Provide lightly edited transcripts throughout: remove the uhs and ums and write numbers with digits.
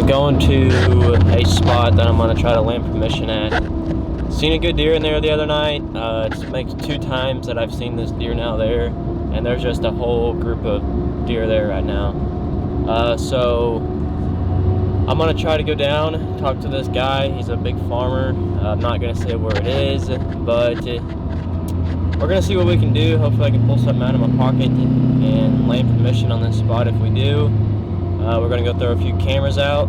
Going to a spot that I'm gonna try to land permission at. Seen a good deer in there the other night. It makes 2 times that I've seen this deer now there, and there's just a whole group of deer there right now. So I'm gonna try to go down, talk to this guy. He's a big farmer. I'm not gonna say where it is, but we're gonna see what we can do. Hopefully I can pull something out of my pocket and land permission on this spot. If we do, we're gonna go throw a few cameras out,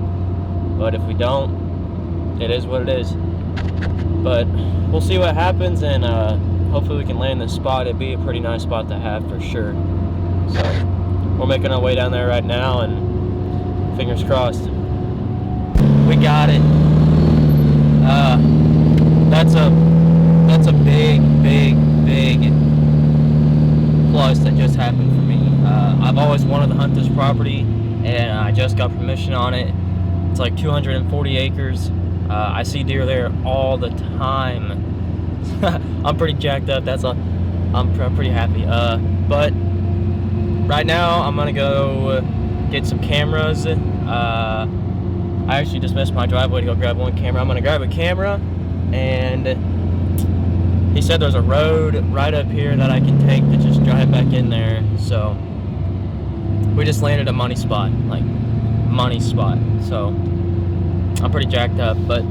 but if we don't, it is what it is. But we'll see what happens, and hopefully we can land this spot. It'd be a pretty nice spot to have for sure. So we're making our way down there right now, and fingers crossed. We got it. That's a big plus that just happened for me. I've always wanted to hunt this property, and I just got permission on it. It's like 240 acres. I see deer there all the time. I'm pretty jacked up. I'm pretty happy. But right now I'm gonna go get some cameras. I actually just missed my driveway to go grab one camera. I'm gonna grab a camera, and he said there's a road right up here that I can take to just drive back in there. So we just landed a money spot, so I'm pretty jacked up, but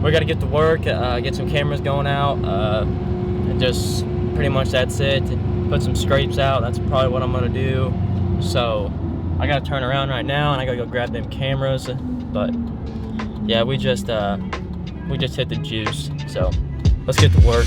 we gotta get to work, get some cameras going out, and just pretty much that's it. Put some scrapes out. That's probably what I'm gonna do. So I gotta turn around right now, and I gotta go grab them cameras. But yeah, we just hit the juice. So let's get to work.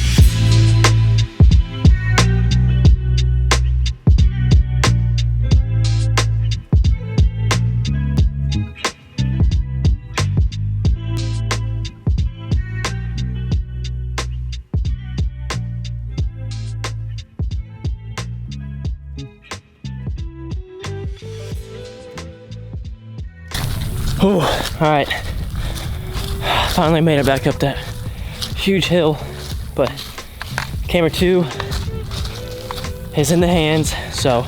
Oh, all right. Finally made it back up that huge hill, but camera 2 is in the hands, so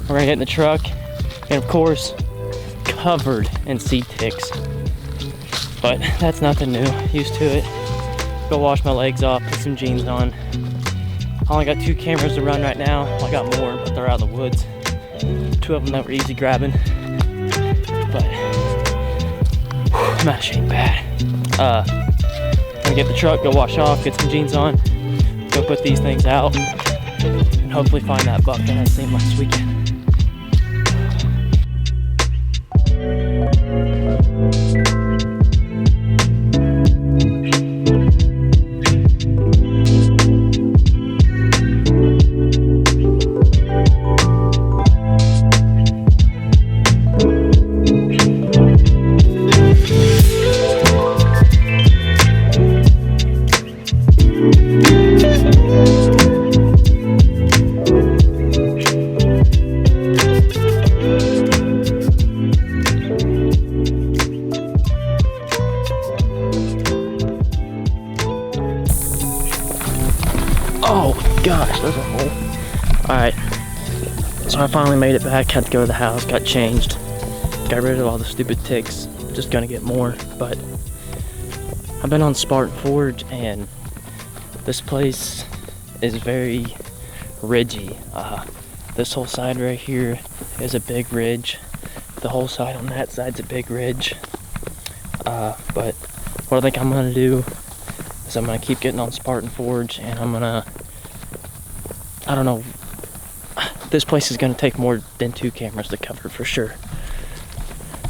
we're gonna get in the truck, and of course, covered in seed ticks. But that's nothing new, used to it. Go wash my legs off, put some jeans on. I only got 2 cameras to run right now. Well, I got more, but they're out in the woods. 2 of them that were easy grabbing, but smash ain't bad. Gonna get the truck, go wash off, get some jeans on, go put these things out, and hopefully find that buck that I seen last weekend. Oh gosh, there's a hole. Alright, so I finally made it back, had to go to the house, got changed, got rid of all the stupid ticks. Just gonna get more, but I've been on Spartan Forge, and this place is very ridgy. This whole side right here is a big ridge. The whole side on that side's a big ridge. But what I think I'm gonna do is I'm gonna keep getting on Spartan Forge, and I'm gonna, I don't know, this place is gonna take more than 2 cameras to cover for sure.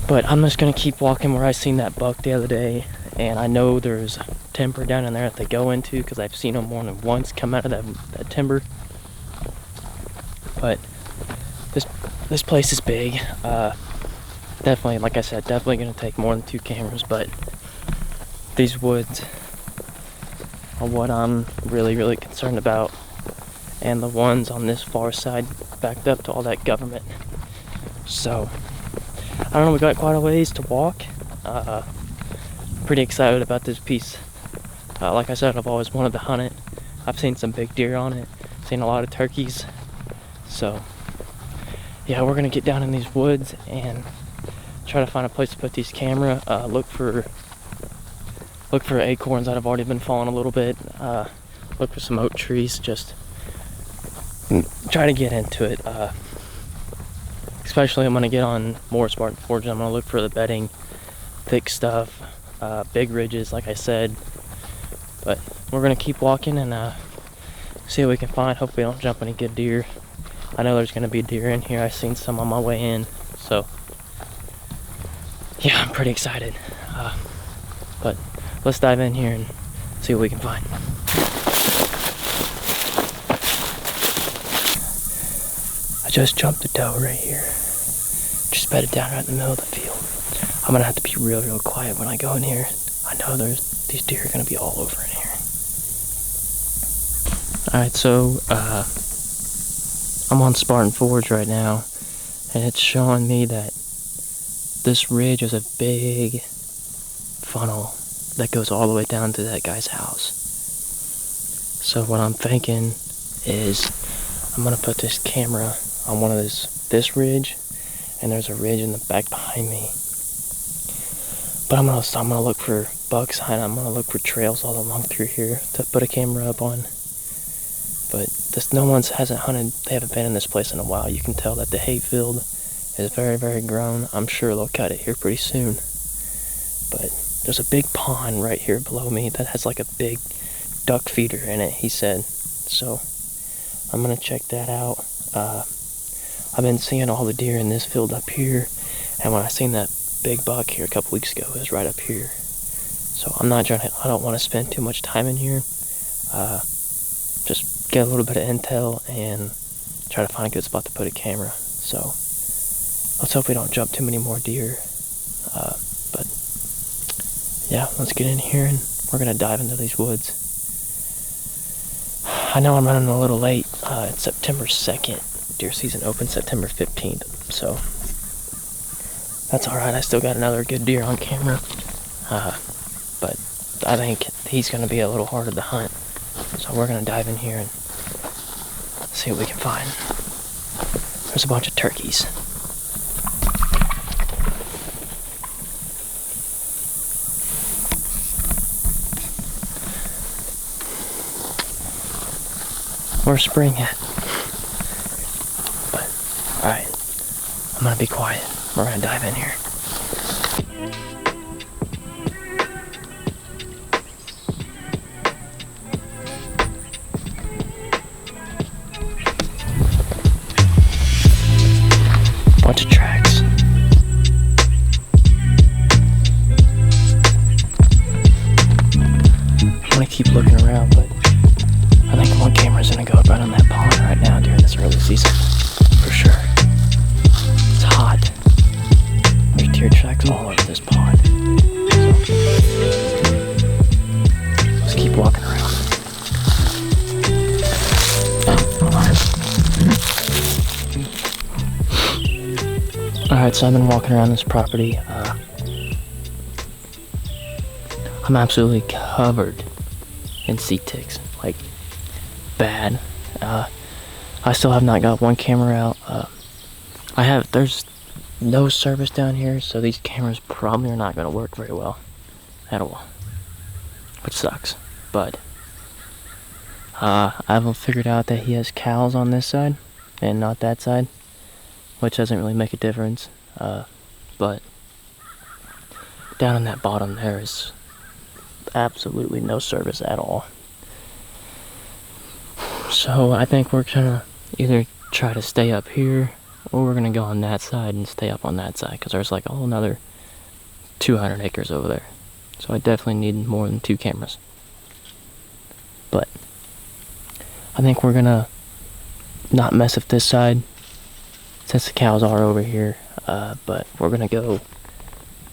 But I'm just gonna keep walking where I seen that buck the other day, and I know there's timber down in there that they go into, because I've seen them more than once come out of that timber. But this place is big. Definitely, like I said, definitely gonna take more than 2 cameras, but these woods are what I'm really concerned about, and the ones on this far side backed up to all that government. So I don't know, we got quite a ways to walk. Pretty excited about this piece. Like I said, I've always wanted to hunt it. I've seen some big deer on it, seen a lot of turkeys. So yeah, we're gonna get down in these woods, and try to find a place to put these camera. Look for acorns that have already been falling a little bit. Look for some oak trees. Just try to get into it. Especially I'm gonna get on more Spartan Forge. I'm gonna look for the bedding, thick stuff, big ridges, like I said. But we're gonna keep walking and see what we can find. Hope we don't jump any good deer. I know there's gonna be deer in here. I've seen some on my way in, so yeah, I'm pretty excited. But let's dive in here and see what we can find. I just jumped a doe right here. Just bedded down right in the middle of the field. I'm gonna have to be real quiet when I go in here. I know these deer are gonna be all over in here. Alright, so I'm on Spartan Forge right now, and it's showing me that this ridge is a big funnel that goes all the way down to that guy's house. So what I'm thinking is I'm gonna put this camera on one of this ridge, and there's a ridge in the back behind me. But I'm gonna look for bucks, and I'm gonna look for trails all along through here to put a camera up on. But no one hasn't hunted. They haven't been in this place in a while. You can tell that the hayfield is very grown. I'm sure they'll cut it here pretty soon. But there's a big pond right here below me that has like a big duck feeder in it, he said. So I'm gonna check that out. I've been seeing all the deer in this field up here, and when I seen that big buck here a couple weeks ago, it was right up here. So I don't want to spend too much time in here. Just get a little bit of intel and try to find a good spot to put a camera. So let's hope we don't jump too many more deer. But yeah, let's get in here and we're gonna dive into these woods. I know I'm running a little late. It's September 2nd. Deer season opens September 15th. So that's alright. I still got another good deer on camera. But I think he's gonna be a little harder to hunt. So we're gonna dive in here and see what we can find. There's a bunch of turkeys. Where's spring at? But, alright. I'm gonna be quiet. We're gonna dive in here. Bunch of tracks. I'm gonna keep looking around, but I think one camera's gonna go right on that pond right now during this early season, for sure. It's hot. There's deer tracks all over this pond. So, let's keep walking around. Alright, so I've been walking around this property. I'm absolutely covered in sea ticks, like bad. I still have not got one camera out. There's no service down here, so these cameras probably are not going to work very well at all, which sucks. But I've figured out that he has cows on this side and not that side, which doesn't really make a difference. But down in that bottom there is absolutely no service at all. So I think we're gonna either try to stay up here, or we're gonna go on that side and stay up on that side, because there's like a whole another 200 acres over there. So I definitely need more than 2 cameras. But I think we're gonna not mess with this side since the cows are over here, but we're gonna go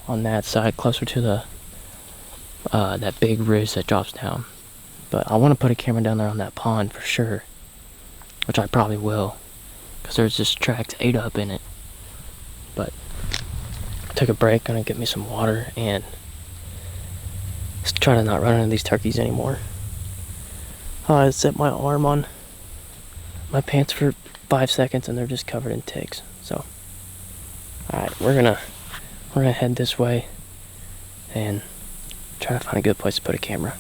on that side closer to the that big ridge that drops down. But I want to put a camera down there on that pond for sure, which I probably will, because there's just tracks ate up in it. But took a break, gonna get me some water and just try to not run into these turkeys anymore. I set my arm on my pants for 5 seconds and they're just covered in ticks. So alright, we're gonna we're gonna head this way and try to find a good place to put a camera.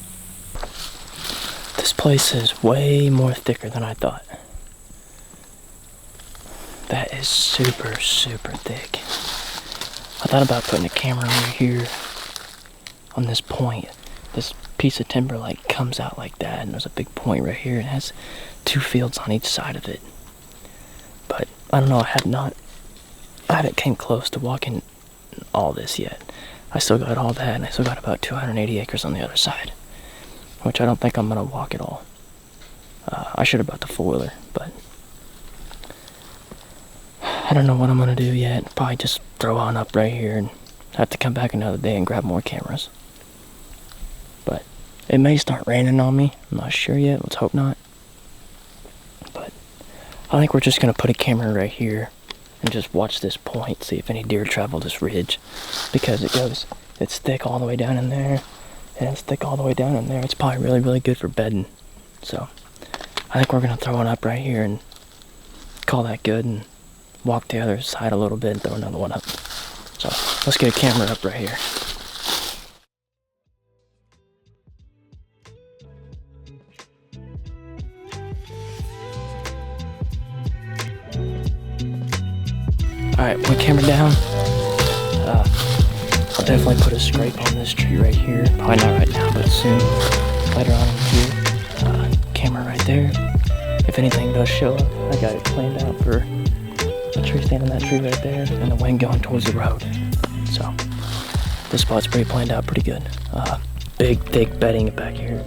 This place is way more thicker than I thought. That is super, super thick. I thought about putting a camera over here on this point. This piece of timber like comes out like that, and there's a big point right here. It has 2 fields on each side of it. But I don't know, I haven't came close to walking all this yet. I still got all that, and I still got about 280 acres on the other side, which I don't think I'm gonna walk at all. I should have brought the 4-wheeler, but I don't know what I'm gonna do yet. Probably just throw on up right here and have to come back another day and grab more cameras. But it may start raining on me. I'm not sure yet. Let's hope not. But I think we're just gonna put a camera right here and just watch this point, see if any deer travel this ridge, because it's thick all the way down in there, and it's thick all the way down in there. It's probably really, really good for bedding. So I think we're gonna throw one up right here and call that good, and walk the other side a little bit and throw another one up. So let's get a camera up right here. Alright, one camera down. I'll definitely put a scrape on this tree right here. Probably not right now, but soon. Later on in here. Camera right there. If anything does show up, I got it planned out for a tree stand in that tree right there, and the wind going towards the road. So this spot's pretty planned out pretty good. Big, thick bedding back here,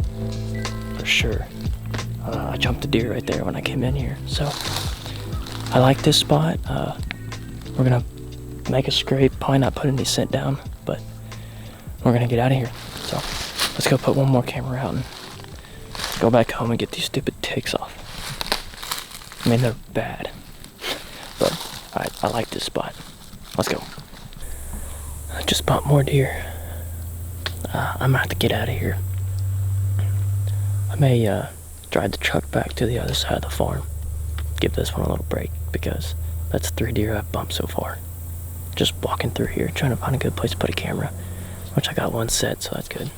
for sure. I jumped a deer right there when I came in here, so I like this spot. We're gonna make a scrape, probably not put any scent down, but we're gonna get out of here. So let's go put one more camera out and go back home and get these stupid ticks off. I mean, they're bad, but I like this spot. Let's go. I just bought more deer. I'm gonna have to get out of here. I may drive the truck back to the other side of the farm. Give this one a little break, because that's 3 deer I've bumped so far. Just walking through here, trying to find a good place to put a camera, which I got one set, so that's good.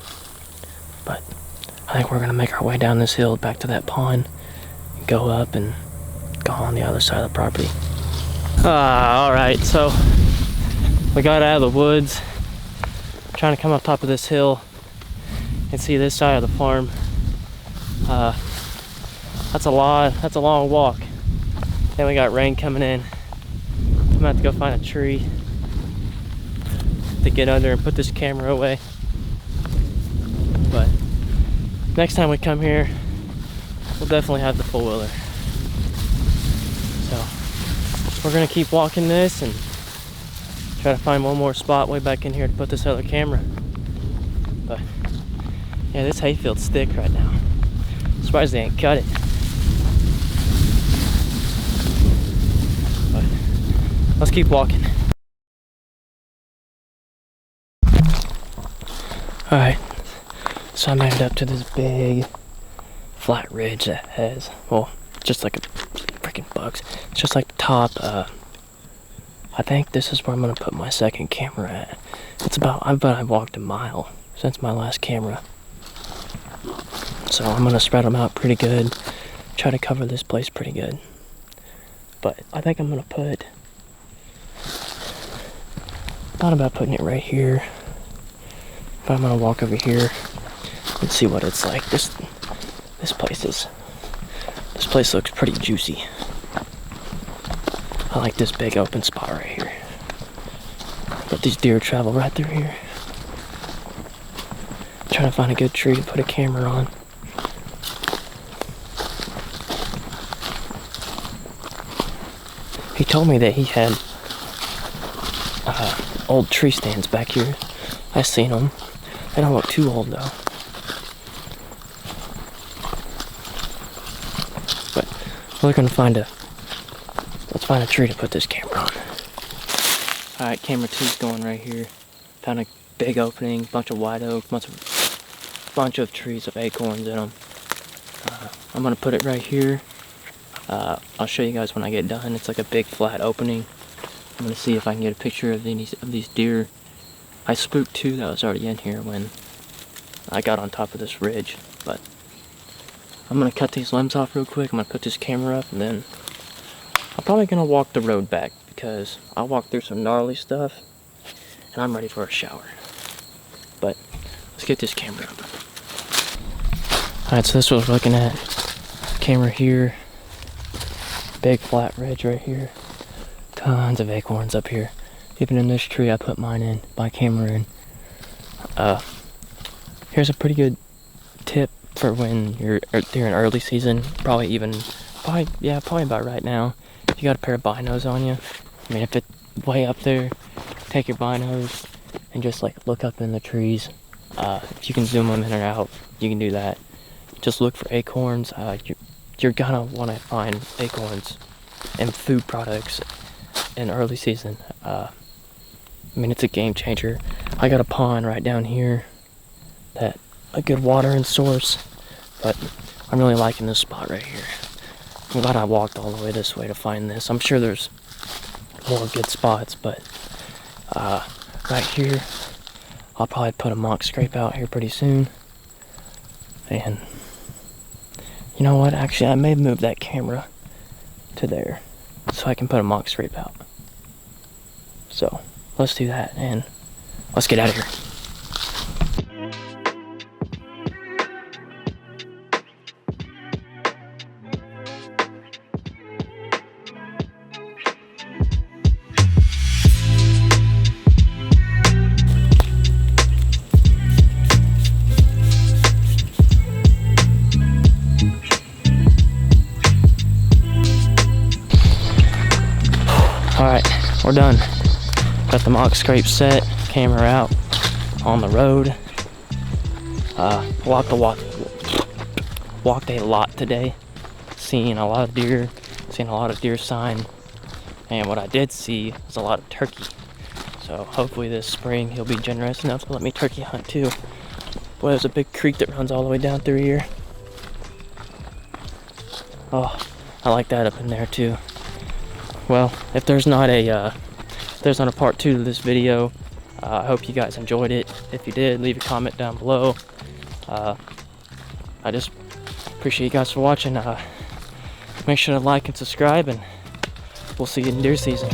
But I think we're gonna make our way down this hill back to that pond, go up and go on the other side of the property. Alright, so we got out of the woods, trying to come up top of this hill and see this side of the farm. That's a long walk. Then we got rain coming in. I'm gonna have to go find a tree to get under and put this camera away. But next time we come here, we'll definitely have the 4-wheeler. So we're gonna keep walking this and try to find one more spot way back in here to put this other camera. But yeah, this hayfield's thick right now. I'm surprised they ain't cut it. But let's keep walking. Alright, so I made it up to this big flat ridge that has, well, just like a freaking bugs. It's just like the top. I think this is where I'm gonna put my second camera at. It's about, I've walked a mile since my last camera. So I'm gonna spread them out pretty good. Try to cover this place pretty good. But I think I'm gonna thought about putting it right here. But I'm gonna walk over here and see what it's like. This place looks pretty juicy. I like this big open spot right here. But these deer travel right through here. Trying to find a good tree to put a camera on. He told me that he had old tree stands back here. I seen them. They don't look too old though. But we're gonna let's find a tree to put this camera on. Alright, camera 2's going right here. Found a big opening, bunch of white oak, bunch of trees with acorns in them. I'm gonna put it right here. I'll show you guys when I get done. It's like a big flat opening. I'm gonna see if I can get a picture of these deer. I spooked two that was already in here when I got on top of this ridge, but I'm gonna cut these limbs off real quick. I'm gonna put this camera up, and then I'm probably gonna walk the road back because I walked through some gnarly stuff and I'm ready for a shower. But let's get this camera up. Alright, so this is what we're looking at. Camera here. Big flat ridge right here. Tons of acorns up here. Even in this tree I put my camera in. Here's a pretty good tip for when you're during early season. Probably about right now. If you got a pair of binos on you, I mean, if it's way up there, take your binos and just like look up in the trees. If you can zoom them in or out, you can do that. Just look for acorns. You're gonna want to find acorns and food products in early season. I mean, it's a game changer. I got a pond right down here that a good watering source, but I'm really liking this spot right here. I'm glad I walked all the way this way to find this. I'm sure there's more good spots, but right here, I'll probably put a mock scrape out here pretty soon. And you know what? Actually, I may move that camera to there so I can put a mock scrape out. So let's do that and let's get out of here. Alright, we're done. Got the mock scrape set, camera out, on the road. Walked a lot today. Seeing a lot of deer, seeing a lot of deer sign. And what I did see was a lot of turkey. So hopefully this spring he'll be generous enough to let me turkey hunt too. Boy, there's a big creek that runs all the way down through here. Oh, I like that up in there too. Well, if there's not a part 2 to this video, I hope you guys enjoyed it. If you did, leave a comment down below. I just appreciate you guys for watching. Make sure to like and subscribe, and we'll see you in deer season.